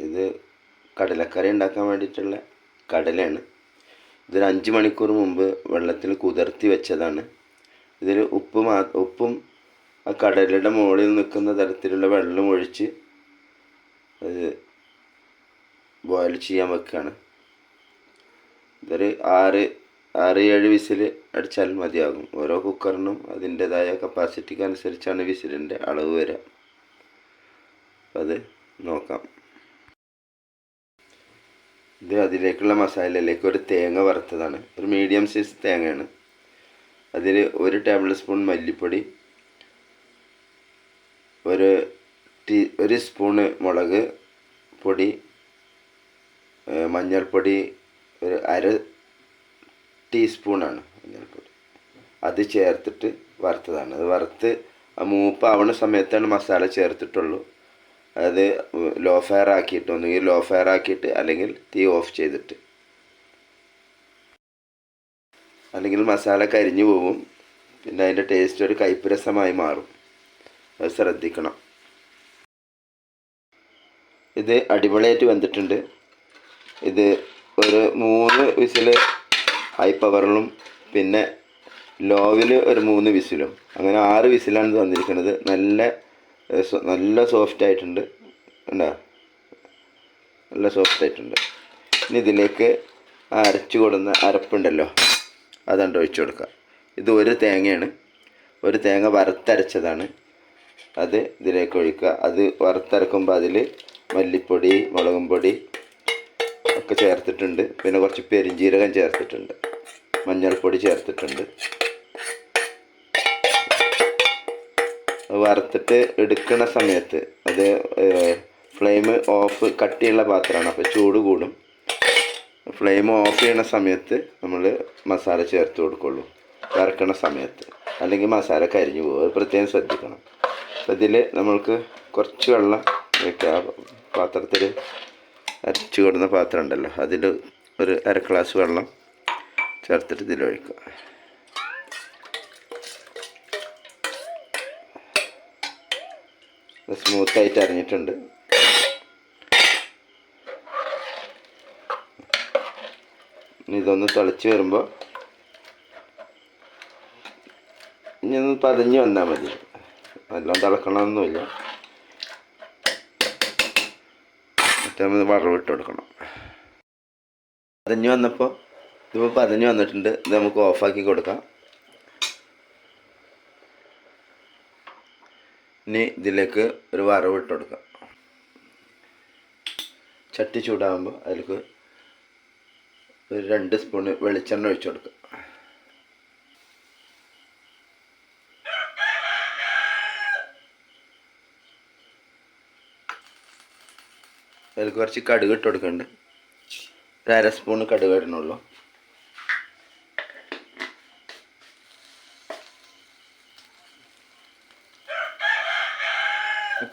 ഇത് കടലക്കറി ഉണ്ടാക്കാൻ വേണ്ടിയിട്ടുള്ള കടലയാണ്. ഇതൊരു 5 മണിക്കൂർ മുമ്പ് വെള്ളത്തിൽ കുതിർത്തി വെച്ചതാണ്. ഇതിൽ ഉപ്പും ആ കടലയുടെ മുകളിൽ നിൽക്കുന്ന തരത്തിലുള്ള വെള്ളം ഒഴിച്ച് അത് ബോയിൽ ചെയ്യാൻ വെക്കുകയാണ്. ഇതൊരു 6-7 വിസിൽ അടിച്ചാൽ മതിയാകും. ഓരോ കുക്കറിനും അതിൻ്റേതായ കപ്പാസിറ്റിക്ക് അനുസരിച്ചാണ് വിസിലിൻ്റെ അളവ് വരിക. അത് നോക്കാം. ഇത് അതിലേക്കുള്ള മസാലയിലേക്ക് ഒരു തേങ്ങ വറുത്തതാണ്. ഒരു മീഡിയം സൈസ് തേങ്ങയാണ്. അതിൽ 1 ടേബിൾ സ്പൂൺ മല്ലിപ്പൊടി, ഒരു സ്പൂണ് മുളക് പൊടി, മഞ്ഞൾപ്പൊടി ഒരു 1/2 ടീസ്പൂണാണ് മഞ്ഞൾപ്പൊടി. അത് ചേർത്തിട്ട് വറുത്തതാണ്. അത് വറുത്ത് മൂപ്പാവണ സമയത്താണ് മസാല ചേർത്തിട്ടുള്ളൂ. അത് ലോ ഫയർ ആക്കിയിട്ട്, ഒന്നുകിൽ ലോ ഫയർ ആക്കിയിട്ട് അല്ലെങ്കിൽ തീ ഓഫ് ചെയ്തിട്ട്, അല്ലെങ്കിൽ മസാല കരിഞ്ഞു പോകും. പിന്നെ അതിൻ്റെ ടേസ്റ്റ് ഒരു കയ്പ്പ് രസമായി മാറും. അത് ശ്രദ്ധിക്കണം. ഇത് അടിപൊളിയായിട്ട് വെന്തിട്ടുണ്ട്. ഇത് ഒരു 3 വിസിൽ ഹൈ പവറിലും പിന്നെ ലോവിൽ ഒരു 3 വിസിലും, അങ്ങനെ 6 വിസിലാണ് തന്നിരിക്കുന്നത്. നല്ല സോഫ്റ്റ് ആയിട്ടുണ്ട്. കണ്ടോ, നല്ല സോഫ്റ്റ് ആയിട്ടുണ്ട്. ഇനി ഇതിലേക്ക് അരച്ചു കൊടുന്ന അരപ്പുണ്ടല്ലോ, അതുകൊണ്ട് ഒഴിച്ചു കൊടുക്കുക. ഇത് 1 തേങ്ങയാണ്. 1 തേങ്ങ വറുത്തരച്ചതാണ്. അത് ഇതിലേക്ക് ഒഴിക്കുക. അത് വറുത്തരക്കുമ്പോൾ അതിൽ മല്ലിപ്പൊടി, മുളകും പൊടി ഒക്കെ ചേർത്തിട്ടുണ്ട്. പിന്നെ കുറച്ച് പെരിഞ്ജീരകം ചേർത്തിട്ടുണ്ട്, മഞ്ഞൾപ്പൊടി ചേർത്തിട്ടുണ്ട്. വറുത്തിട്ട് എടുക്കുന്ന സമയത്ത് അത് ഫ്ലെയിം ഓഫ്, കട്ടിയുള്ള പാത്രമാണ്, അപ്പോൾ ചൂട് കൂടും. ഫ്ലെയിം ഓഫ് ചെയ്യുന്ന സമയത്ത് നമ്മൾ മസാല ചേർത്ത് കൊടുക്കുള്ളൂ, വറുക്കണ സമയത്ത്, അല്ലെങ്കിൽ മസാല കരിഞ്ഞു പോകും. അത് പ്രത്യേകം ശ്രദ്ധിക്കണം. അപ്പോൾ ഇതിൽ നമ്മൾക്ക് കുറച്ച് വെള്ളം വയ്ക്കുക. പാത്രത്തിൽ അരച്ചു കൊടുന്ന പാത്രം ഉണ്ടല്ലോ, അതിൽ ഒരു 1/2 ഗ്ലാസ് വെള്ളം ചേർത്തിട്ട് ഇതിലൊഴിക്കുക. സ്മൂത്തായിട്ട് അരിഞ്ഞിട്ടുണ്ട്. ഇതൊന്ന് തിളച്ച് വരുമ്പോൾ ഇനി ഒന്ന് പതഞ്ഞ് വന്നാൽ മതി. എല്ലാം തിളക്കണമെന്നൊന്നുമില്ല. നമ്മൾ വറവിട്ട് കൊടുക്കണം. പതഞ്ഞ് വന്നപ്പോൾ ഇതിപ്പോൾ പതഞ്ഞ് വന്നിട്ടുണ്ട്. ഇത് നമുക്ക് ഓഫാക്കി കൊടുക്കാം. ഇനി ഇതിലേക്ക് ഒരു വറവിട്ട് കൊടുക്കാം. ചട്ടി ചൂടാകുമ്പോൾ അതിലേക്ക് ഒരു 2 സ്പൂണ് വെളിച്ചെണ്ണ ഒഴിച്ചു കൊടുക്കുക. അതിൽ കുറച്ച് കടുക് ഇട്ട് കൊടുക്കുന്നുണ്ട്. ഒരു 1/2 സ്പൂണ് കടുക് ഇടണുള്ളൂ.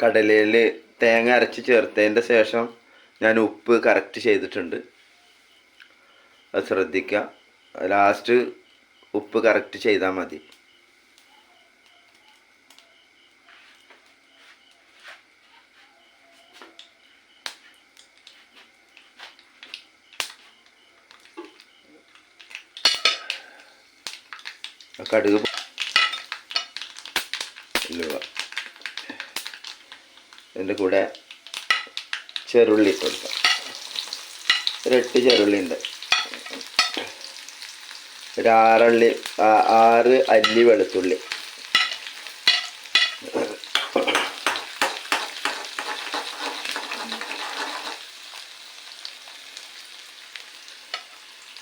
കടലയിൽ തേങ്ങ അരച്ച് ചേർത്തതിൻ്റെ ശേഷം ഞാൻ ഉപ്പ് കറക്റ്റ് ചെയ്തിട്ടുണ്ട്. അത് ശ്രദ്ധിക്കുക. ലാസ്റ്റ് ഉപ്പ് കറക്റ്റ് ചെയ്താൽ മതി. കടുക് ഇതിൻ്റെ കൂടെ ചെറുള്ളി ഇട്ട് കൊടുക്കാം. ഒരു 8 ചെറുള്ളി ഉണ്ട്. ഒരു 6 അല്ലി വെളുത്തുള്ളി.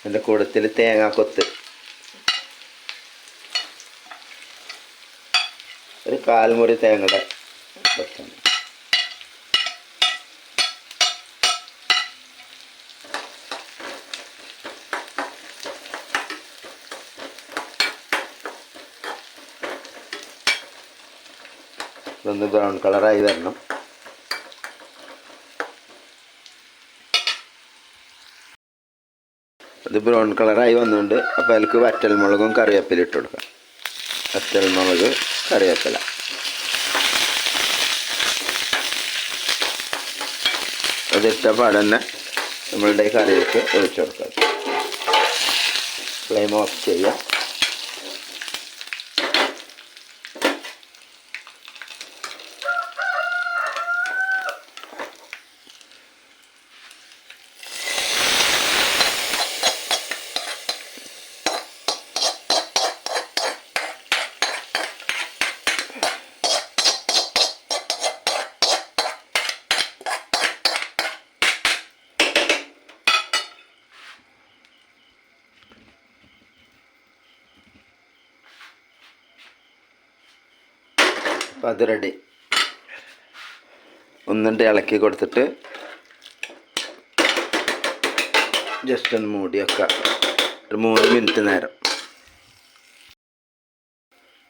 അതിൻ്റെ കൂടത്തിൽ തേങ്ങാക്കൊത്ത് ഒരു 1/4 മുറി തേങ്ങയുടെ കൊത്താണ്. ഇതൊന്ന് ബ്രൗൺ കളറായി വരണം. അത് ബ്രൗൺ കളറായി വന്നുകൊണ്ട് അപ്പോൾ അതിലേക്ക് വറ്റൽമുളകും കറിവേപ്പില ഇട്ട് കൊടുക്കാം. വറ്റൽമുളക്, കറിവേപ്പില. അതിട്ട പാടെ തന്നെ നമ്മളുടെ കറിയിലേക്ക് ഒഴിച്ചു കൊടുക്കാം. ഫ്ലെയിം ഓഫ് ചെയ്യുക. അപ്പം അത് റെഡി. ഒന്നിട്ട് ഇളക്കി കൊടുത്തിട്ട് ജസ്റ്റ് ഒന്ന് മൂടി വെക്കാം. ഒരു 3 മിനിറ്റ് നേരം.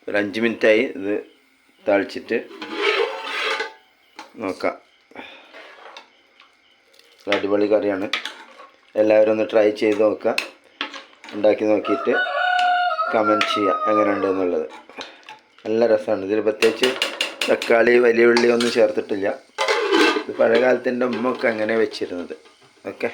ഒരു 5 മിനിറ്റായി. ഇത് തളിച്ചിട്ട് നോക്കാം. അടിപൊളി കറിയാണ്. എല്ലാവരും ഒന്ന് ട്രൈ ചെയ്ത് നോക്കുക. ഉണ്ടാക്കി നോക്കിയിട്ട് കമൻറ്റ് ചെയ്യുക എങ്ങനെയുണ്ട് എന്നുള്ളത്. നല്ല രസമാണ്. ഇതിൽ പ്രത്യേകിച്ച് തക്കാളി വലിയ ഉള്ളി ഒന്നും ചേർത്തിട്ടില്ല. ഇത് പഴയ കാലത്തിൻ്റെ ഉമ്മയൊക്കെ അങ്ങനെ വെച്ചിരുന്നത്. ഓക്കെ.